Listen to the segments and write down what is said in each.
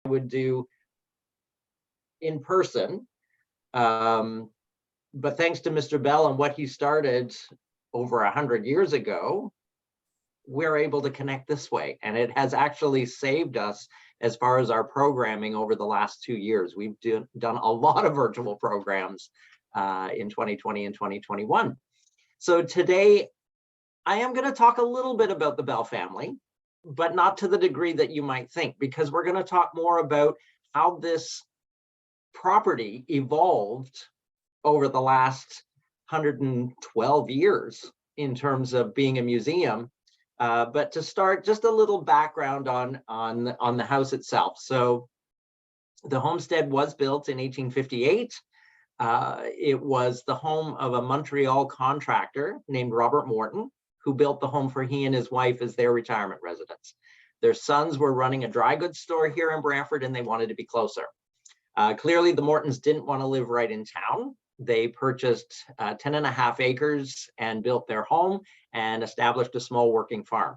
would do in person. But thanks to Mr. Bell and what he started over 100 years ago, we're able to connect this way. And it has actually saved us as far as our programming over the last 2 years. We've done a lot of virtual programs in 2020 and 2021. So today, I am going to talk a little bit about the Bell family, but not to the degree that you might think, because we're going to talk more about how this property evolved over the last 112 years in terms of being a museum. But to start, just a little background on the house itself. So the homestead was built in 1858. It was the home of a Montreal contractor named Robert Morton, who built the home for he and his wife as their retirement residence. Their sons were running a dry goods store here in Brantford, and they wanted to be closer. Clearly, the Mortons didn't want to live right in town. They purchased 10.5 acres and built their home and established a small working farm.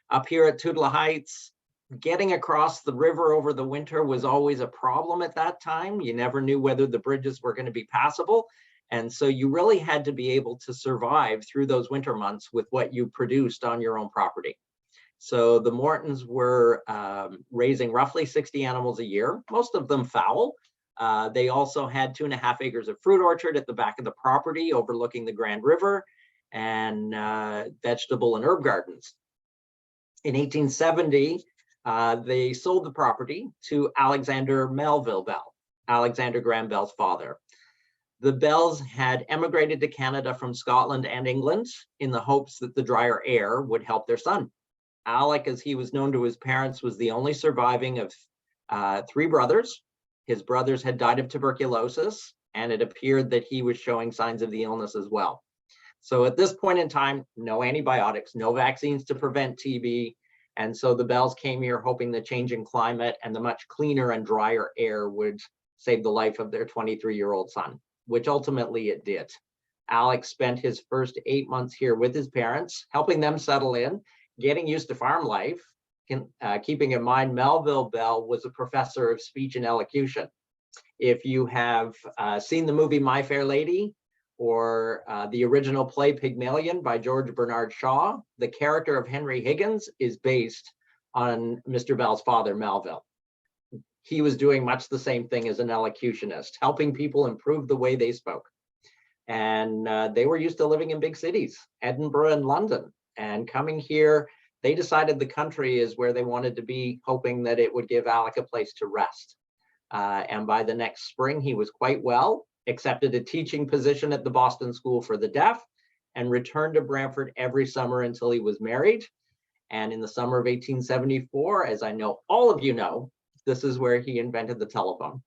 Up here at Tootla Heights, getting across the river over the winter was always a problem at that time. You never knew whether the bridges were going to be passable. And so you really had to be able to survive through those winter months with what you produced on your own property. So the Mortons were raising roughly 60 animals a year, most of them fowl. They also had 2.5 acres of fruit orchard at the back of the property overlooking the Grand River, and vegetable and herb gardens. In 1870, they sold the property to Alexander Melville Bell, Alexander Graham Bell's father. The Bells had emigrated to Canada from Scotland and England in the hopes that the drier air would help their son. Alec, as he was known to his parents, was the only surviving of 3 brothers. His brothers had died of tuberculosis, and it appeared that he was showing signs of the illness as well. So at this point in time, no antibiotics, no vaccines to prevent TB. And so the Bells came here hoping the changing climate and the much cleaner and drier air would save the life of their 23-year-old son, which ultimately it did. Alex spent his first 8 months here with his parents, helping them settle in, getting used to farm life. Keeping in mind, Melville Bell was a professor of speech and elocution. If you have seen the movie My Fair Lady or the original play Pygmalion by George Bernard Shaw, the character of Henry Higgins is based on Mr. Bell's father, Melville. He was doing much the same thing as an elocutionist, helping people improve the way they spoke. And they were used to living in big cities, Edinburgh and London, and coming here, they decided the country is where they wanted to be, hoping that it would give Alec a place to rest. And by the next spring, he was quite well, accepted a teaching position at the Boston School for the Deaf, and returned to Brantford every summer until he was married. And in the summer of 1874, as I know all of you know, this is where he invented the telephone.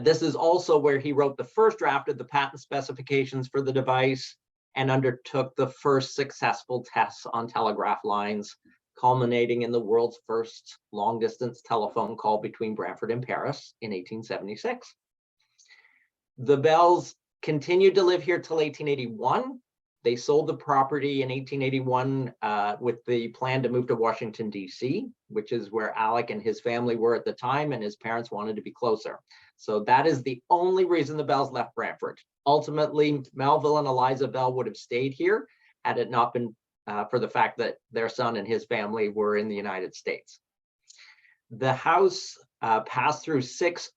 This is also where he wrote the first draft of the patent specifications for the device and undertook the first successful tests on telegraph lines, culminating in the world's first long-distance telephone call between Brantford and Paris in 1876. The Bells continued to live here till 1881. They sold the property in 1881 with the plan to move to Washington, D.C., which is where Alec and his family were at the time, and his parents wanted to be closer. So that is the only reason the Bells left Brantford. Ultimately, Melville and Eliza Bell would have stayed here had it not been for the fact that their son and his family were in the United States. The house passed through 6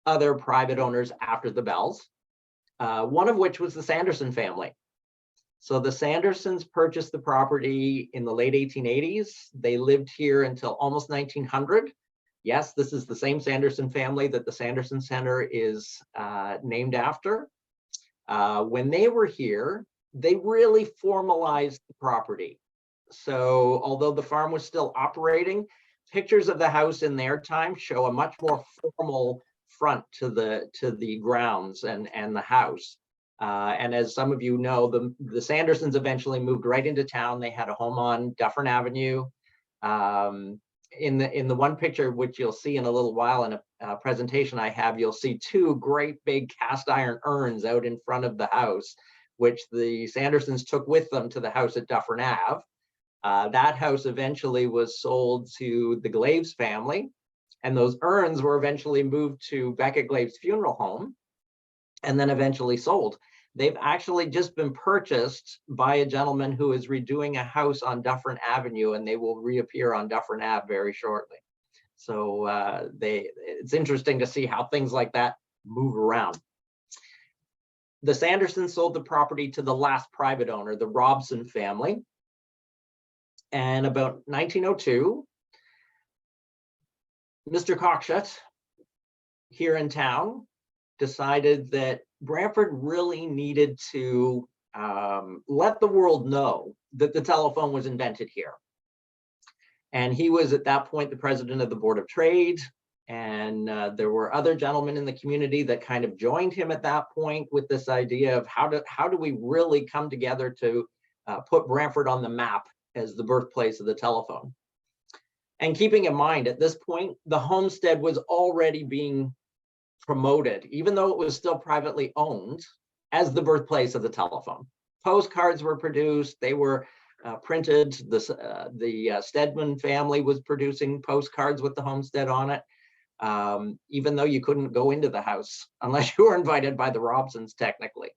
other private owners after the Bells, one of which was the Sanderson family. So the Sandersons purchased the property in the late 1880s. They lived here until almost 1900. Yes, this is the same Sanderson family that the Sanderson Center is named after. When they were here, they really formalized the property. So although the farm was still operating, pictures of the house in their time show a much more formal front to the grounds and the house. And as some of you know, the Sandersons eventually moved right into town. They had a home on Dufferin Avenue. In the one picture, which you'll see in a little while in a presentation I have, you'll see 2 great big cast iron urns out in front of the house, which the Sandersons took with them to the house at Dufferin Ave. That house eventually was sold to the Glaves family, and those urns were eventually moved to Beckett Glaves Funeral Home and then eventually sold. They've actually just been purchased by a gentleman who is redoing a house on Dufferin Avenue, and they will reappear on Dufferin Ave very shortly. So it's interesting to see how things like that move around. The Sandersons sold the property to the last private owner, the Robson family. And about 1902, Mr. Cockshut here in town decided that Brantford really needed to let the world know that the telephone was invented here. And he was at that point the president of the Board of Trade, and there were other gentlemen in the community that kind of joined him at that point with this idea of how do we really come together to put Brantford on the map as the birthplace of the telephone. And keeping in mind, at this point, the Homestead was already being promoted, even though it was still privately owned, as the birthplace of the telephone. Postcards were produced, they were printed. The Stedman family was producing postcards with the Homestead on it, even though you couldn't go into the house unless you were invited by the Robsons, technically.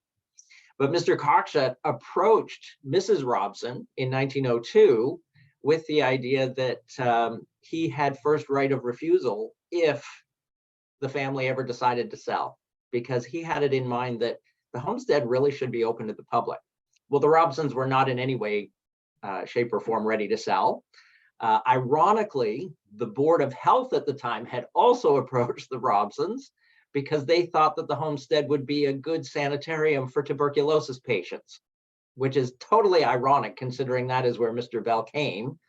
But Mr. Cockshut approached Mrs. Robson in 1902 with the idea that he had first right of refusal if the family ever decided to sell, because he had it in mind that the Homestead really should be open to the public. Well, the Robsons were not in any way, shape or form ready to sell. Ironically, the Board of Health at the time had also approached the Robsons because they thought that the Homestead would be a good sanitarium for tuberculosis patients, which is totally ironic considering that is where Mr. Bell came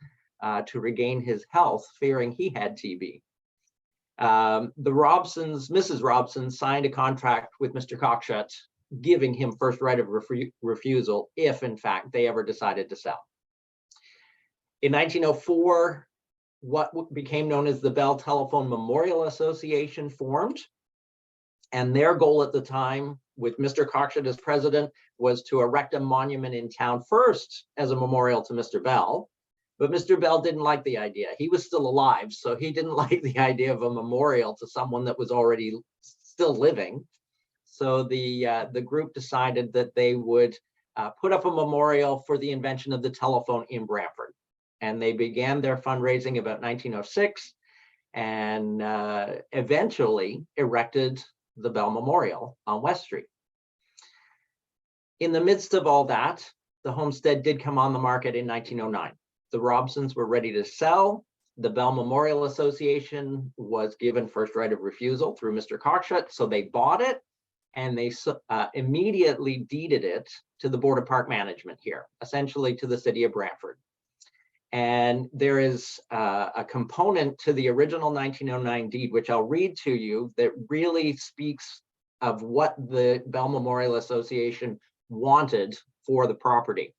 to regain his health, fearing he had TB. The Robsons, Mrs. Robson, signed a contract with Mr. Cockshut, giving him first right of refusal if, in fact, they ever decided to sell. In 1904, what became known as the Bell Telephone Memorial Association formed, and their goal at the time, with Mr. Cockshut as president, was to erect a monument in town first as a memorial to Mr. Bell. But Mr. Bell didn't like the idea. He was still alive, so he didn't like the idea of a memorial to someone that was already still living. So the group decided that they would put up a memorial for the invention of the telephone in Brantford. And they began their fundraising about 1906 and eventually erected the Bell Memorial on West Street. In the midst of all that, the Homestead did come on the market in 1909. The Robsons were ready to sell. The Bell Memorial Association was given first right of refusal through Mr. Cockshut, so they bought it and they immediately deeded it to the Board of Park Management here, essentially to the city of Brantford. And there is a component to the original 1909 deed, which I'll read to you, that really speaks of what the Bell Memorial Association wanted for the property.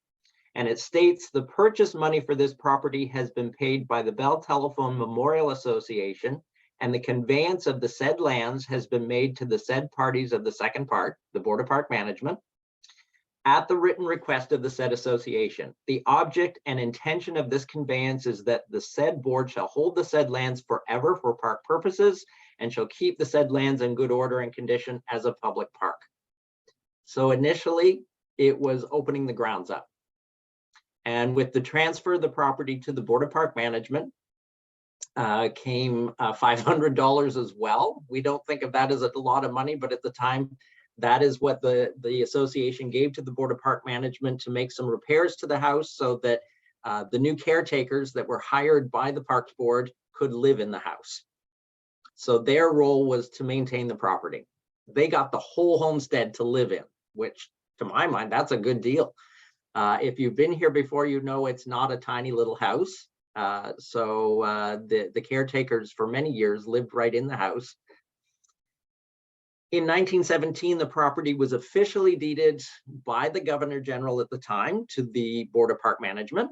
And it states the purchase money for this property has been paid by the Bell Telephone Memorial Association, and the conveyance of the said lands has been made to the said parties of the second part, the Board of Park Management, at the written request of the said association. The object and intention of this conveyance is that the said board shall hold the said lands forever for park purposes and shall keep the said lands in good order and condition as a public park. So initially, it was opening the grounds up. And with the transfer of the property to the Board of Park Management came $500 as well. We don't think of that as a lot of money, but at the time, that is what the association gave to the Board of Park Management to make some repairs to the house so that the new caretakers that were hired by the Parks Board could live in the house. So their role was to maintain the property. They got the whole homestead to live in, which to my mind, that's a good deal. If you've been here before, you know it's not a tiny little house. So the caretakers for many years lived right in the house. In 1917, the property was officially deeded by the Governor General at the time to the Board of Park Management.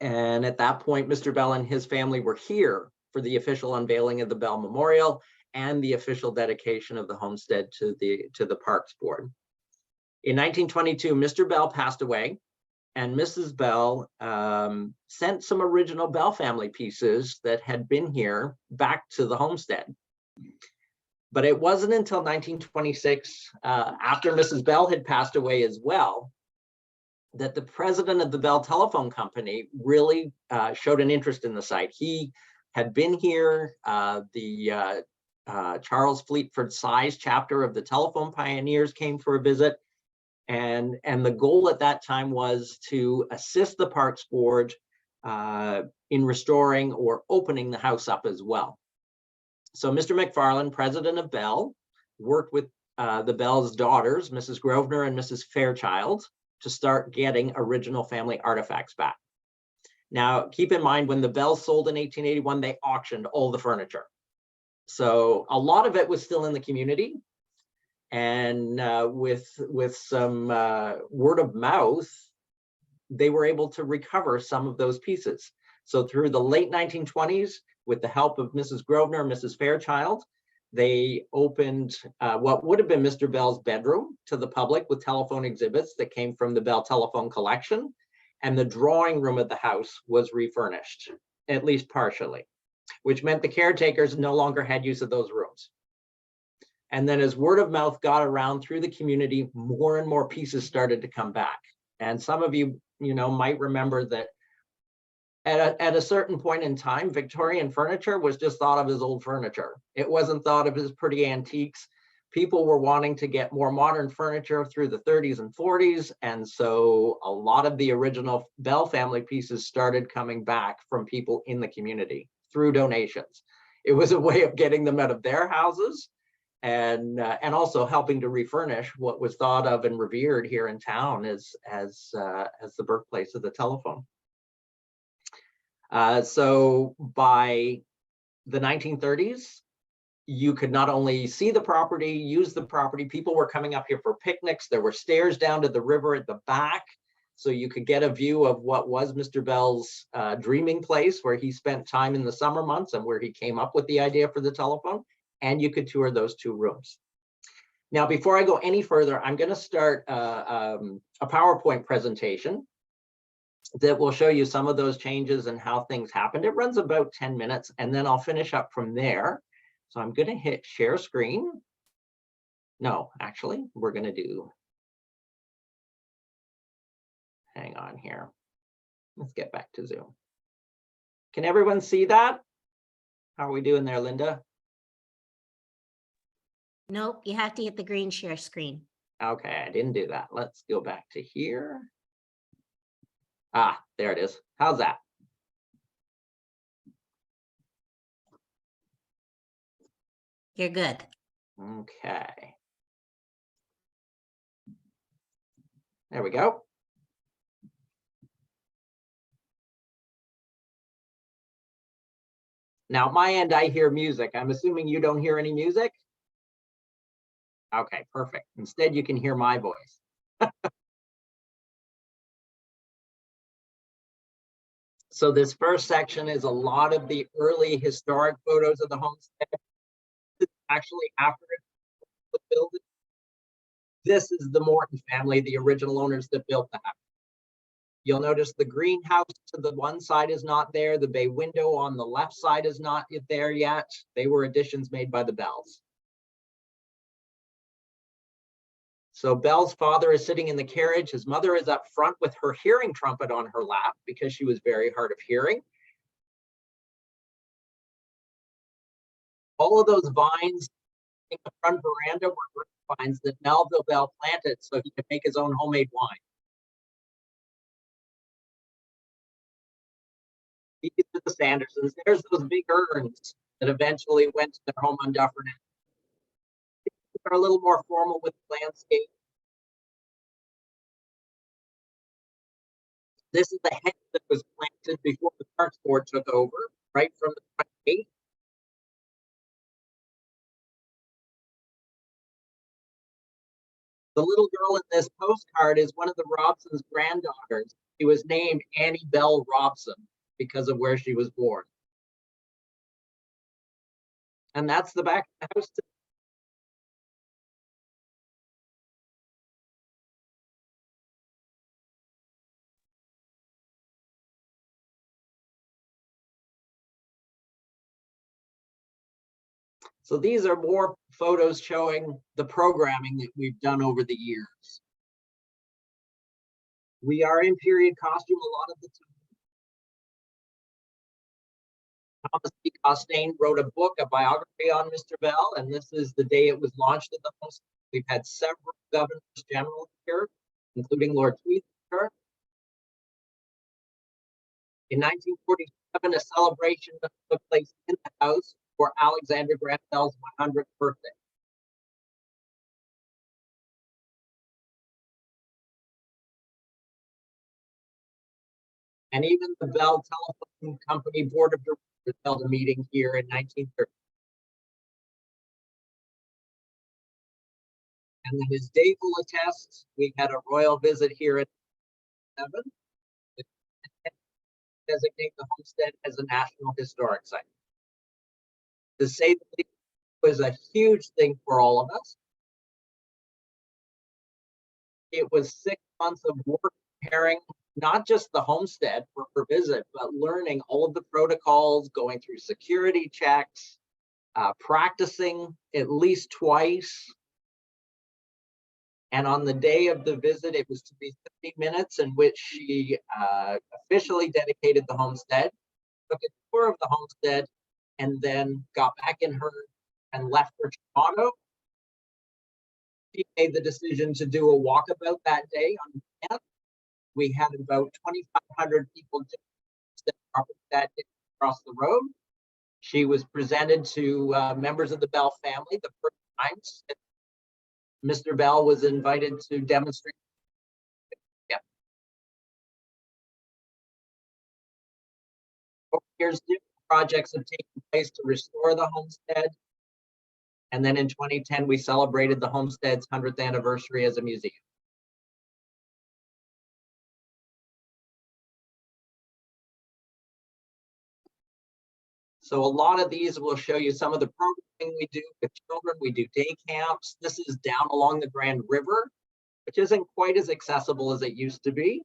And at that point, Mr. Bell and his family were here for the official unveiling of the Bell Memorial and the official dedication of the homestead to the Parks Board. In 1922, Mr. Bell passed away, and Mrs. Bell sent some original Bell family pieces that had been here back to the homestead. But it wasn't until 1926, after Mrs. Bell had passed away as well, that the president of the Bell Telephone Company really showed an interest in the site. He had been here, the Charles Fleetford Size chapter of the Telephone Pioneers came for a visit. And the goal at that time was to assist the Parks Board in restoring or opening the house up as well. So Mr. McFarland, president of Bell, worked with the Bell's daughters, Mrs. Grosvenor and Mrs. Fairchild, to start getting original family artifacts back. Now, keep in mind, when the Bells sold in 1881, they auctioned all the furniture. So a lot of it was still in the community. And with some word of mouth, they were able to recover some of those pieces. So through the late 1920s, with the help of Mrs. Grosvenor and Mrs. Fairchild, they opened what would have been Mr. Bell's bedroom to the public with telephone exhibits that came from the Bell Telephone Collection. And the drawing room of the house was refurnished, at least partially, which meant the caretakers no longer had use of those rooms. And then as word of mouth got around through the community, more and more pieces started to come back. And some of you, might remember that at a certain point in time, Victorian furniture was just thought of as old furniture. It wasn't thought of as pretty antiques. People were wanting to get more modern furniture through the 30s and 40s. And so a lot of the original Bell family pieces started coming back from people in the community through donations. It was a way of getting them out of their houses and also helping to refurnish what was thought of and revered here in town as the birthplace of the telephone. So by the 1930s, you could not only see the property, use the property, people were coming up here for picnics. There were stairs down to the river at the back, so you could get a view of what was Mr. Bell's dreaming place, where he spent time in the summer months and where he came up with the idea for the telephone, and you could tour those two rooms. Now, before I go any further, I'm going to start a PowerPoint presentation that will show you some of those changes and how things happened. It runs about 10 minutes, and then I'll finish up from there. So I'm going to hit share screen. No, actually, we're going to do, hang on here. Let's get back to Zoom. Can everyone see that? How are we doing there, Linda? Nope, you have to hit the green share screen. Okay, I didn't do that. Let's go back to here. Ah, there it is. How's that? You're good. Okay. There we go. Now, at my end, I hear music. I'm assuming you don't hear any music? Okay, perfect. Instead, you can hear my voice. So this first section is a lot of the early historic photos of the homestead. Actually, after it was built, this is the Morton family, the original owners that built the house. You'll notice the greenhouse to the one side is not there. The bay window on the left side is not there yet. They were additions made by the Bells. So Bell's father is sitting in the carriage. His mother is up front with her hearing trumpet on her lap because she was very hard of hearing. All of those vines in the front veranda were vines that Melville Bell planted so he could make his own homemade wine. These are the Sandersons. There's those big urns that eventually went to their home on Dufferin. Are a little more formal with the landscape. This is the hedge that was planted before the Parks Board took over, right from the front gate. The little girl in this postcard is one of the Robsons' granddaughters. She was named Annie Bell Robson because of where she was born. And that's the back of the house. So these are more photos showing the programming that we've done over the years. We are in period costume a lot of the time. Thomas B. Costain wrote a book, a biography on Mr. Bell, and this is the day it was launched at the Homestead. We've had several governors general here, including Lord Tweedster. In 1947, a celebration took place in the house for Alexander Graham Bell's 100th birthday. And even the Bell Telephone Company Board of Directors held a meeting here in 1930. And then as Dave will attest, we had a royal visit here at 7. Designate the homestead as a National Historic Site. To say the least, was a huge thing for all of us. It was 6 months of work preparing not just the homestead for visit, but learning all of the protocols, going through security checks, practicing at least twice. And on the day of the visit, it was to be 50 minutes in which she officially dedicated the homestead, took a tour of the homestead, and then got back in her and left for Toronto. She made the decision to do a walkabout that day on the 10th. We had about 2,500 people that day across the road. She was presented to members of the Bell family the first time. Mr. Bell was invited to demonstrate. Yeah. Here's different projects have taken place to restore the homestead. And then in 2010, we celebrated the homestead's 100th anniversary as a museum. So a lot of these will show you some of the programming we do with children. We do day camps. This is down along the Grand River, which isn't quite as accessible as it used to be.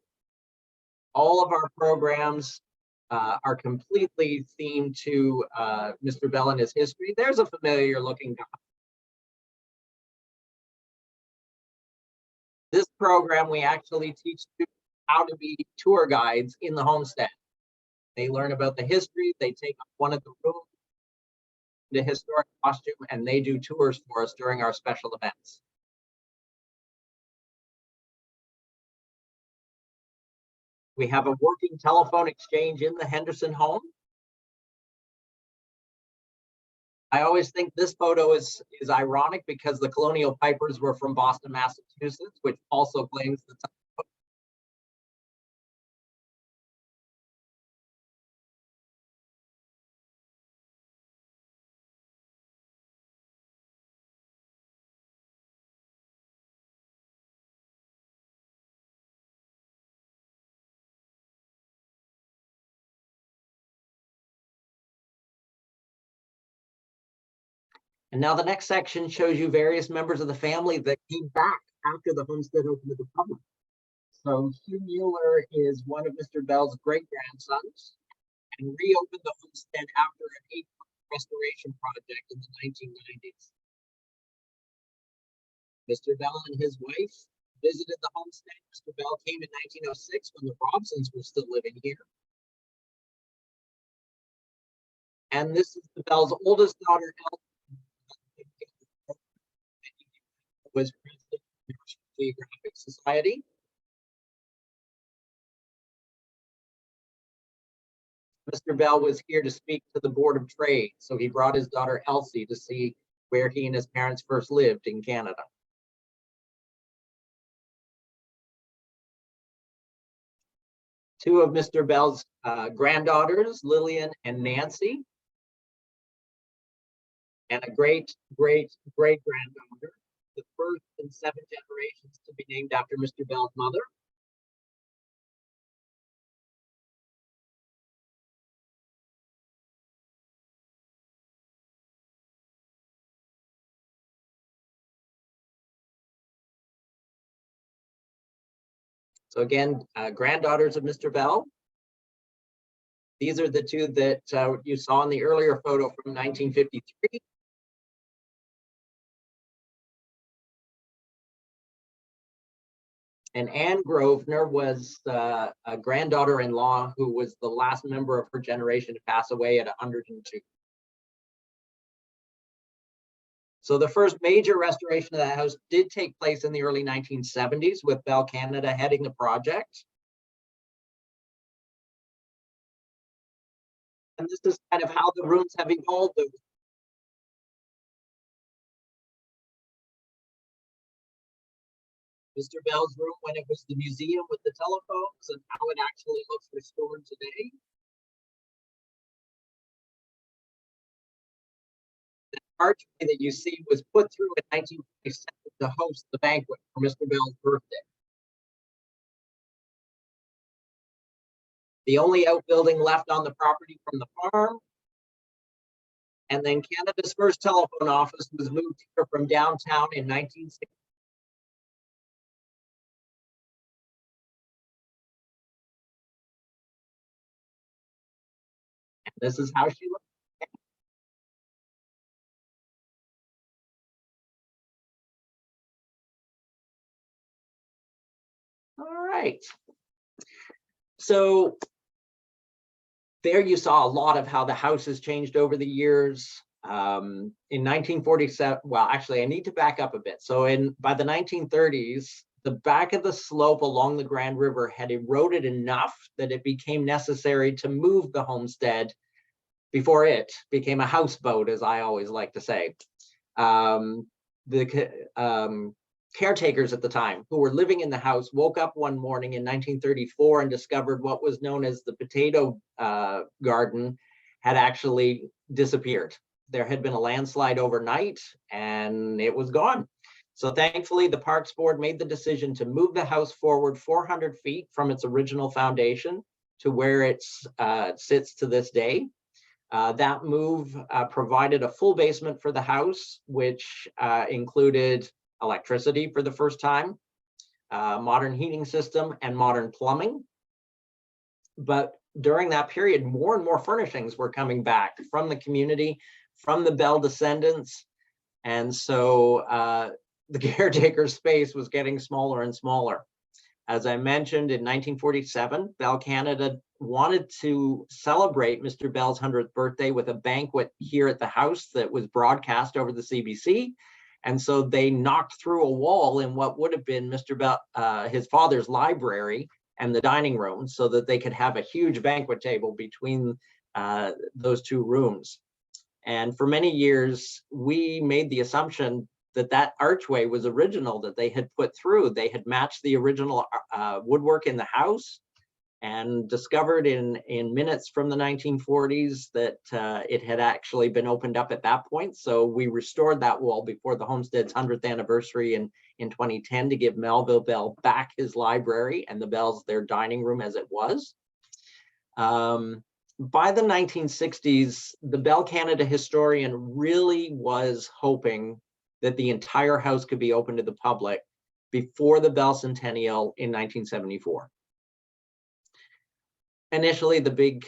All of our programs are completely themed to Mr. Bell and his history. There's a familiar looking guy. This program, we actually teach students how to be tour guides in the homestead. They learn about the history, they take up one of the rooms, the historic costume, and they do tours for us during our special events. We have a working telephone exchange in the Henderson home. I always think this photo is ironic because the Colonial Pipers were from Boston, Massachusetts, which also claims the telephone. And now the next section shows you various members of the family that came back after the homestead opened to the public. So Hugh Mueller is one of Mr. Bell's great-grandsons and reopened the homestead after an 8-month restoration project in the 1990s. Mr. Bell and his wife visited the homestead. Mr. Bell came in 1906 when the Robsons were still living here. And this is the Bell's oldest daughter, Elsie, was president of the National Geographic Society. Mr. Bell was here to speak to the Board of Trade, so he brought his daughter Elsie to see where he and his parents first lived in Canada. Two of Mr. Bell's granddaughters, Lillian and Nancy, and a great-great-great-granddaughter, the first in 7 generations to be named after Mr. Bell's mother. So again, granddaughters of Mr. Bell. These are the two that you saw in the earlier photo from 1953. And Anne Grosvenor was a granddaughter-in-law who was the last member of her generation to pass away at 102. So the first major restoration of that house did take place in the early 1970s with Bell Canada heading the project. And this is kind of how the rooms have evolved. Mr. Bell's room when it was the museum with the telephones and how it actually looks restored today. The archway that you see was put through in 1927 to host the banquet for Mr. Bell's birthday. The only outbuilding left on the property from the farm. And then Canada's first telephone office was moved here from downtown in 1960. And this is how she looked. All right. So there you saw a lot of how the house has changed over the years. In 1947, well, actually, I need to back up a bit. So by the 1930s, the back of the slope along the Grand River had eroded enough that it became necessary to move the homestead before it became a houseboat, as I always like to say. The caretakers at the time who were living in the house woke up one morning in 1934 and discovered what was known as the potato garden had actually disappeared. There had been a landslide overnight and it was gone. So thankfully, the Parks Board made the decision to move the house forward 400 feet from its original foundation to where it sits to this day. That move provided a full basement for the house, which included electricity for the first time, modern heating system, and modern plumbing. But during that period, more and more furnishings were coming back from the community, from the Bell descendants. And so the caretaker space was getting smaller and smaller. As I mentioned, in 1947, Bell Canada wanted to celebrate Mr. Bell's 100th birthday with a banquet here at the house that was broadcast over the CBC. And so they knocked through a wall in what would have been Mr. Bell, his father's library and the dining room so that they could have a huge banquet table between those two rooms. And for many years, we made the assumption that that archway was original, that they had put through. They had matched the original woodwork in the house and discovered in minutes from the 1940s that it had actually been opened up at that point. So we restored that wall before the Homestead's 100th anniversary in 2010 to give Melville Bell back his library and the Bells their dining room as it was. By the 1960s, the Bell Canada historian really was hoping that the entire house could be open to the public before the Bell Centennial in 1974. Initially, the big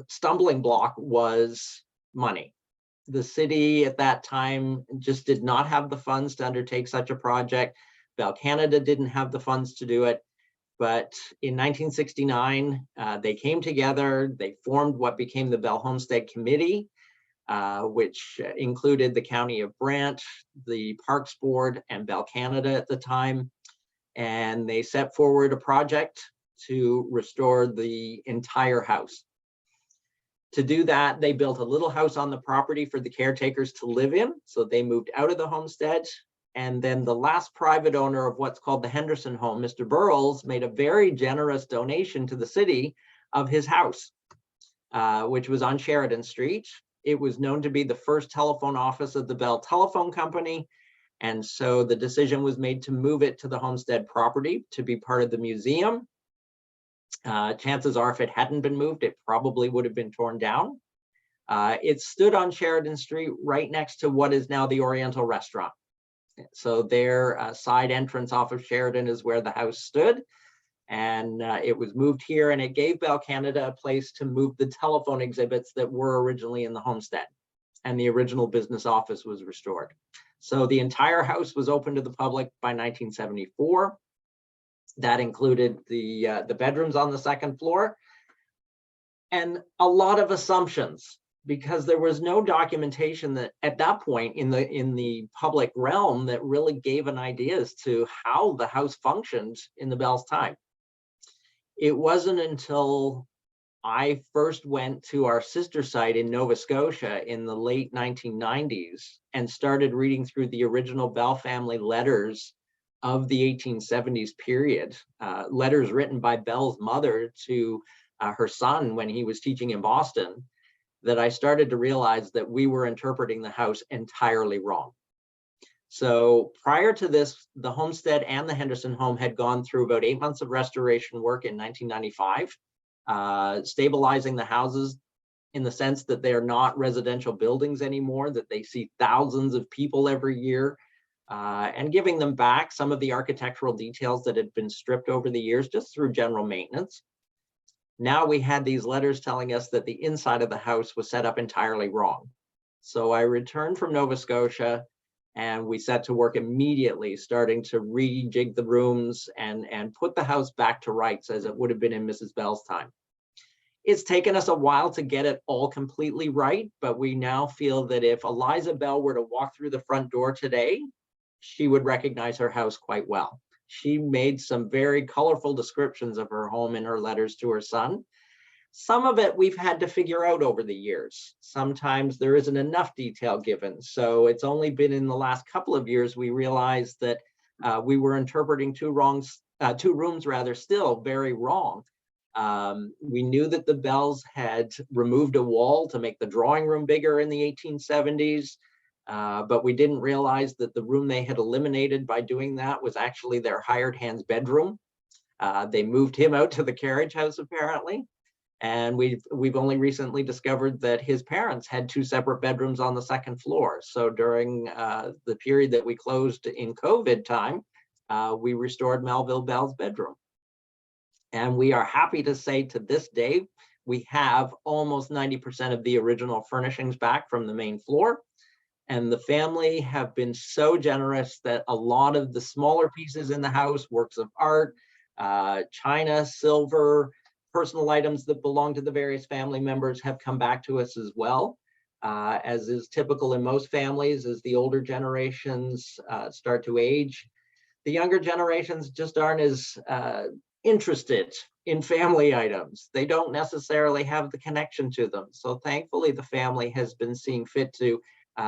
stumbling block was money. The city at that time just did not have the funds to undertake such a project. Bell Canada didn't have the funds to do it. But in 1969, they came together, they formed what became the Bell Homestead Committee, which included the County of Brant, the Parks Board, and Bell Canada at the time. And they set forward a project to restore the entire house. To do that, they built a little house on the property for the caretakers to live in. So they moved out of the homestead. And then the last private owner of what's called the Henderson home, Mr. Burles, made a very generous donation to the city of his house, which was on Sheridan Street. It was known to be the first telephone office of the Bell Telephone Company. And so the decision was made to move it to the homestead property to be part of the museum. Chances are if it hadn't been moved, it probably would have been torn down. It stood on Sheridan Street right next to what is now the Oriental Restaurant. So their side entrance off of Sheridan is where the house stood. And it was moved here, and it gave Bell Canada a place to move the telephone exhibits that were originally in the homestead. And the original business office was restored. So the entire house was open to the public by 1974. That included the bedrooms on the second floor, and a lot of assumptions, because there was no documentation that at that point in the public realm that really gave an idea as to how the house functioned in the Bell's time. It wasn't until I first went to our sister site in Nova Scotia in the late 1990s and started reading through the original Bell family letters of the 1870s period, letters written by Bell's mother to her son when he was teaching in Boston, that I started to realize that we were interpreting the house entirely wrong. So prior to this, the Homestead and the Henderson home had gone through about 8 months of restoration work in 1995, stabilizing the houses in the sense that they are not residential buildings anymore, that they see thousands of people every year, and giving them back some of the architectural details that had been stripped over the years just through general maintenance. Now we had these letters telling us that the inside of the house was set up entirely wrong. So I returned from Nova Scotia and we set to work immediately, starting to rejig the rooms and put the house back to rights as it would have been in Mrs. Bell's time. It's taken us a while to get it all completely right, but we now feel that if Eliza Bell were to walk through the front door today, she would recognize her house quite well. She made some very colorful descriptions of her home in her letters to her son. Some of it we've had to figure out over the years. Sometimes there isn't enough detail given. So it's only been in the last couple of years we realized that we were interpreting two rooms still very wrong. We knew that the Bells had removed a wall to make the drawing room bigger in the 1870s. But we didn't realize that the room they had eliminated by doing that was actually their hired hand's bedroom. They moved him out to the carriage house, apparently. And we've only recently discovered that his parents had 2 separate bedrooms on the second floor. So during the period that we closed in COVID time, we restored Melville Bell's bedroom. And we are happy to say to this day, we have almost 90% of the original furnishings back from the main floor. And the family have been so generous that a lot of the smaller pieces in the house, works of art, china, silver, personal items that belong to the various family members have come back to us as well. As is typical in most families, as the older generations start to age, the younger generations just aren't as interested in family items. They don't necessarily have the connection to them. So thankfully, the family has been seeing fit to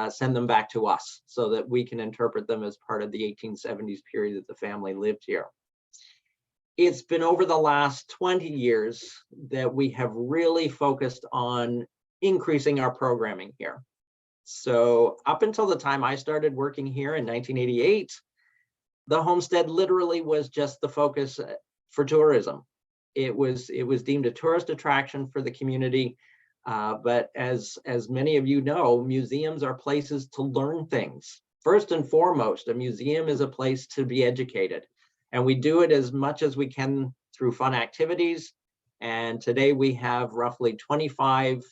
send them back to us so that we can interpret them as part of the 1870s period that the family lived here. It's been over the last 20 years that we have really focused on increasing our programming here. So up until the time I started working here in 1988, the Homestead literally was just the focus for tourism. It was deemed a tourist attraction for the community. But as many of you know, museums are places to learn things. First and foremost, a museum is a place to be educated. And we do it as much as we can through fun activities. And today we have roughly 25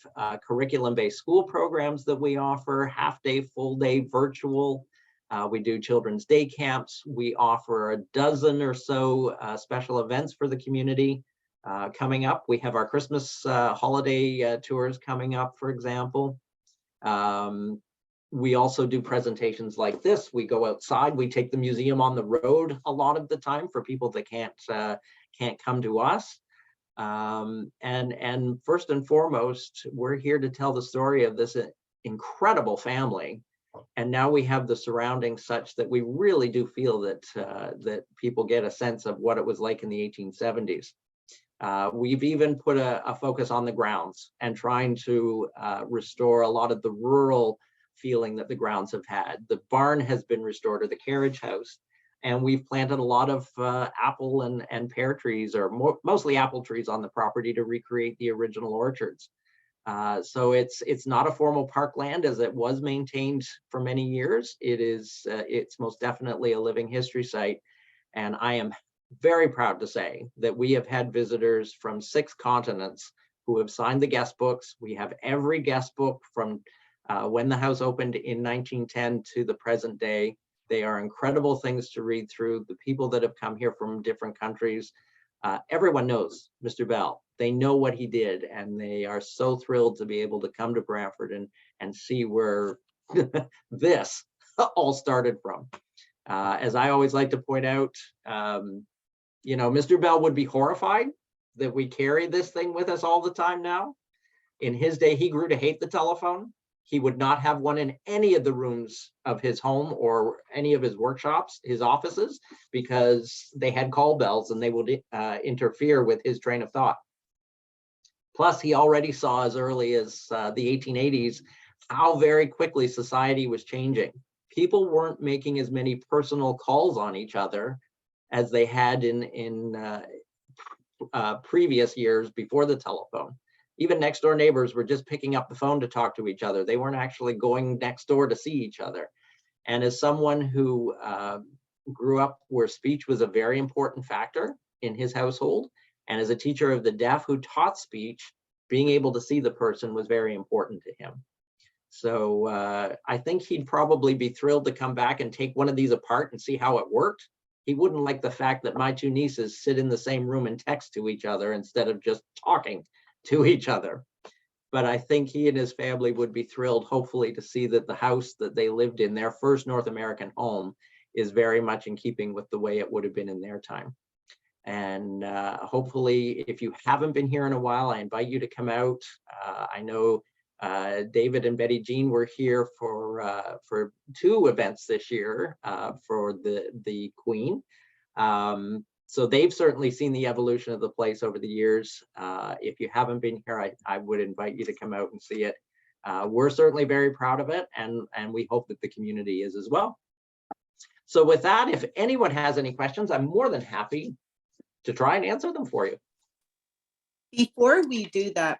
curriculum-based school programs that we offer, half-day, full-day, virtual. We do children's day camps. We offer a dozen or so special events for the community. Coming up, we have our Christmas holiday tours coming up, for example. We also do presentations like this. We go outside, we take the museum on the road a lot of the time for people that can't come to us. And first and foremost, we're here to tell the story of this incredible family. And now we have the surroundings such that we really do feel that that people get a sense of what it was like in the 1870s. We've even put a focus on the grounds and trying to restore a lot of the rural feeling that the grounds have had. The barn has been restored, or the carriage house, and we've planted a lot of apple and pear trees, or mostly apple trees on the property to recreate the original orchards. So it's not a formal parkland as it was maintained for many years. It's most definitely a living history site, and I am very proud to say that we have had visitors from 6 continents who have signed the guest books. We have every guest book from when the house opened in 1910 to the present day. They are incredible things to read through. The people that have come here from different countries, everyone knows Mr. Bell. They know what he did, and they are so thrilled to be able to come to Brantford and see where this all started from. As I always like to point out, you know, Mr. Bell would be horrified that we carry this thing with us all the time now. In his day, he grew to hate the telephone. He would not have one in any of the rooms of his home or any of his workshops, his offices, because they had call bells and they would interfere with his train of thought. Plus, he already saw as early as the 1880s how very quickly society was changing. People weren't making as many personal calls on each other as they had in previous years before the telephone. Even next door neighbors were just picking up the phone to talk to each other. They weren't actually going next door to see each other. And as someone who grew up where speech was a very important factor in his household, and as a teacher of the deaf who taught speech, being able to see the person was very important to him. So I think he'd probably be thrilled to come back and take one of these apart and see how it worked. He wouldn't like the fact that my two nieces sit in the same room and text to each other instead of just talking to each other. But I think he and his family would be thrilled, hopefully, to see that the house that they lived in, their first North American home, is very much in keeping with the way it would have been in their time. And hopefully, if you haven't been here in a while, I invite you to come out. I know David and Betty Jean were here for 2 events this year for the Queen. So they've certainly seen the evolution of the place over the years. If you haven't been here, I would invite you to come out and see it. We're certainly very proud of it, and we hope that the community is as well. So with that, if anyone has any questions, I'm more than happy to try and answer them for you. Before we do that,